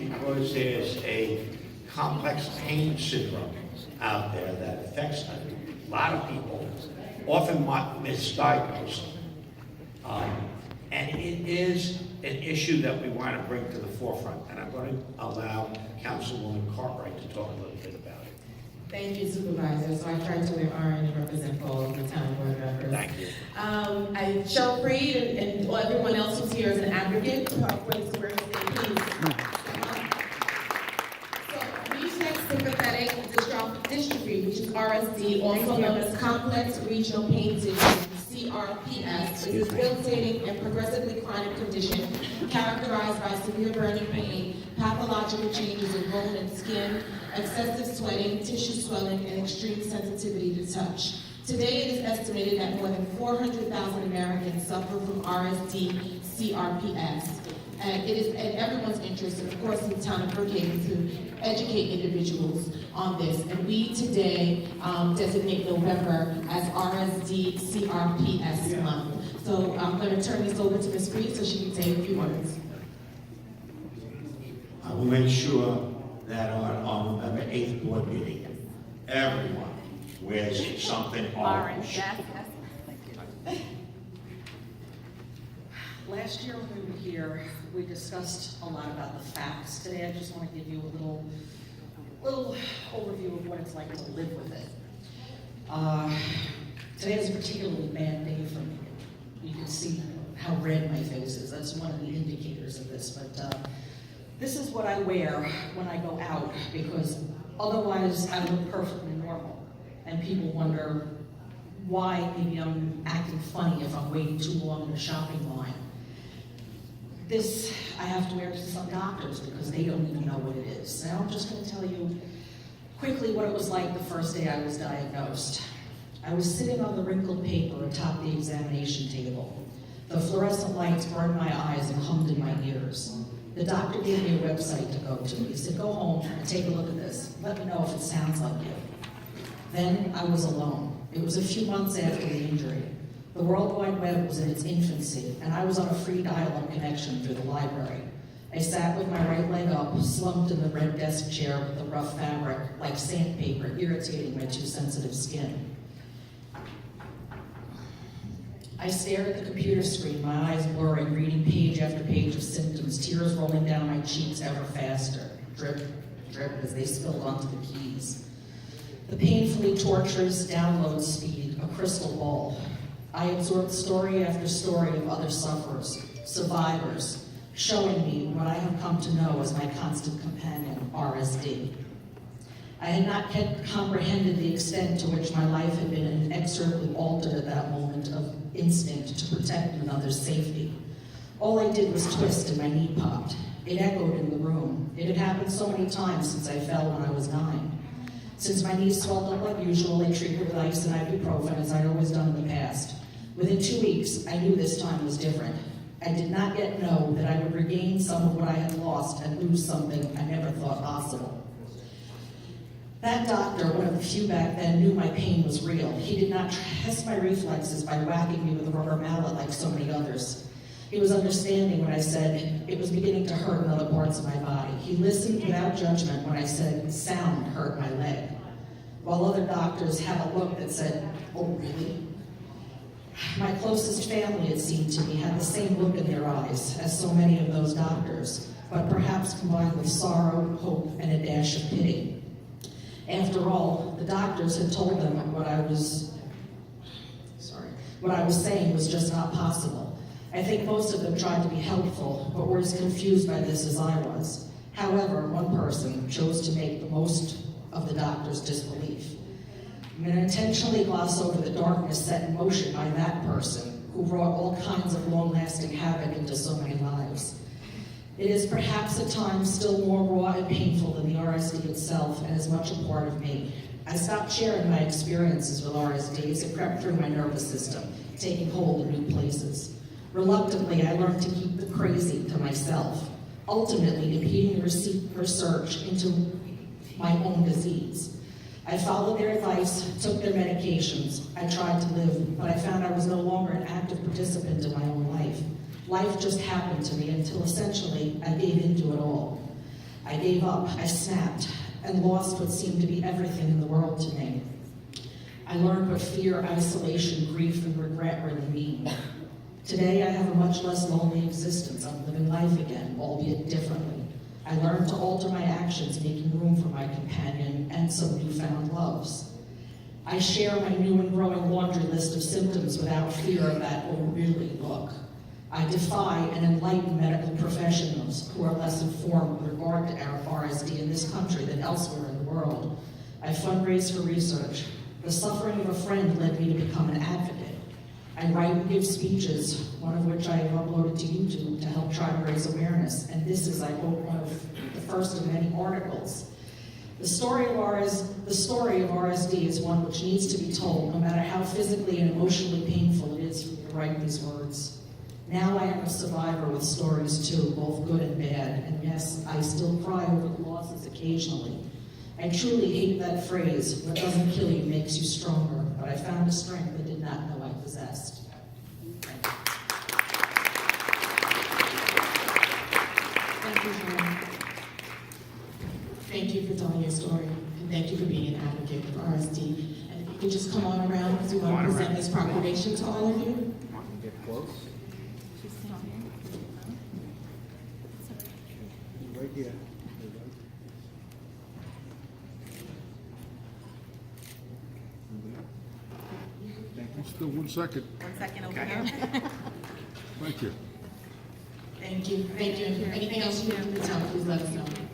because there's a complex pain syndrome out there that affects a lot of people, often misdiagnosed. And it is an issue that we want to bring to the forefront. And I'm going to allow Councilwoman Cartwright to talk a little bit about it. Thank you, Supervisor. So I tried to wear orange and represent all of the town board members. Thank you. Sheryl Freed and everyone else who's here is an advocate for our place where it's So Mucinex sympathetic dystrophy, which is RSD, also known as complex regional pain syndrome, CRPS, is a debilitating and progressively chronic condition characterized by severe burning pain, pathological changes in bone and skin, excessive sweating, tissue swelling, and extreme sensitivity to touch. Today, it is estimated that more than 400,000 Americans suffer from RSD CRPS. And it is in everyone's interest, and of course in the town of Brookhaven, to educate individuals on this. And we today designate November as RSD CRPS month. So I'm going to turn this over to Ms. Freed so she can say a few words. I will make sure that on November 8th board meeting, everyone wears something orange. Yes, yes. Last year when we were here, we discussed a lot about the facts. Today I just want to give you a little overview of what it's like to live with it. Today is a particularly bad day for me. You can see how red my face is. That's one of the indicators of this. But this is what I wear when I go out, because otherwise I look perfectly normal. And people wonder why maybe I'm acting funny if I'm waiting too long in the shopping line. This I have to wear to some doctors because they don't even know what it is. Now I'm just going to tell you quickly what it was like the first day I was diagnosed. I was sitting on the wrinkled paper atop the examination table. The fluorescent lights burned my eyes and hummed in my ears. The doctor gave me a website to go to. He said, go home and take a look at this. Let me know if it sounds like you. Then I was alone. It was a few months after the injury. The World Wide Web was in its infancy, and I was on a free dial-up connection through the library. I sat with my right leg up, slumped in the red desk chair with the rough fabric, like sandpaper, irritating my too sensitive skin. I stared at the computer screen, my eyes blurring, reading page after page of symptoms, tears rolling down my cheeks ever faster, drip, drip, as they spilled onto the keys. The painfully torturous download speed, a crystal ball. I absorbed story after story of other sufferers, survivors, showing me what I have come to know as my constant companion, RSD. I had not yet comprehended the extent to which my life had been inexorably altered at that moment of instinct to protect another's safety. All I did was twist and my knee popped. It echoed in the room. It had happened so many times since I fell when I was 9. Since my knees swelled up like usual, I treated with ice and ibuprofen as I'd always done in the past. Within 2 weeks, I knew this time was different. I did not yet know that I would regain some of what I had lost and lose something I never thought possible. That doctor, one of the few back then, knew my pain was real. He did not test my reflexes by whacking me with a rubber mallet like so many others. He was understanding when I said it was beginning to hurt in other parts of my body. He listened without judgment when I said sound hurt my leg, while other doctors had a look that said, oh, really? My closest family, it seemed to me, had the same look in their eyes as so many of those doctors, but perhaps combined with sorrow, hope, and a dash of pity. After all, the doctors had told them what I was saying was just not possible. I think most of them tried to be helpful, but were as confused by this as I was. However, one person chose to make the most of the doctor's disbelief. I'm going to intentionally gloss over the darkness set in motion by that person, who wrought all kinds of long-lasting havoc into so many lives. It is perhaps at times still more raw and painful than the RSD itself, and is much a part of me. I stopped sharing my experiences with RSD as it crept through my nervous system, taking hold in new places. Reluctantly, I learned to keep the crazy to myself, ultimately impeding research into my own disease. I followed their advice, took their medications. I tried to live, but I found I was no longer an active participant in my own life. Life just happened to me until essentially I gave into it all. gave up, I snapped, and lost what seemed to be everything in the world to me. I learned what fear, isolation, grief, and regret really mean. Today, I have a much less lonely existence. I'm living life again, albeit differently. I learned to alter my actions, making room for my companion and some newfound loves. I share my new and growing laundry list of symptoms without fear of that, oh, really, look. I defy and enlighten medical professionals who are less informed with regard to our RSD in this country than elsewhere in the world. I fundraise for research. The suffering of a friend led me to become an advocate. I write and give speeches, one of which I have uploaded to YouTube to help try to raise awareness, and this is, I hope, one of the first of many articles. The story of RSD is one which needs to be told, no matter how physically and emotionally painful it is for me to write these words. Now I am a survivor with stories too, both good and bad, and yes, I still cry over the losses occasionally. I truly hate that phrase, what doesn't kill you makes you stronger, but I found a strength I did not know I possessed. Thank you, Sheryl. Thank you for telling your story, and thank you for being an advocate for RSD. And if you could just come on around, because we want to present this proclamation to all of you. Get close. Right here. Still 1 second. 1 second over here. Thank you. Thank you. Thank you. Anything else you need to tell, please let us know.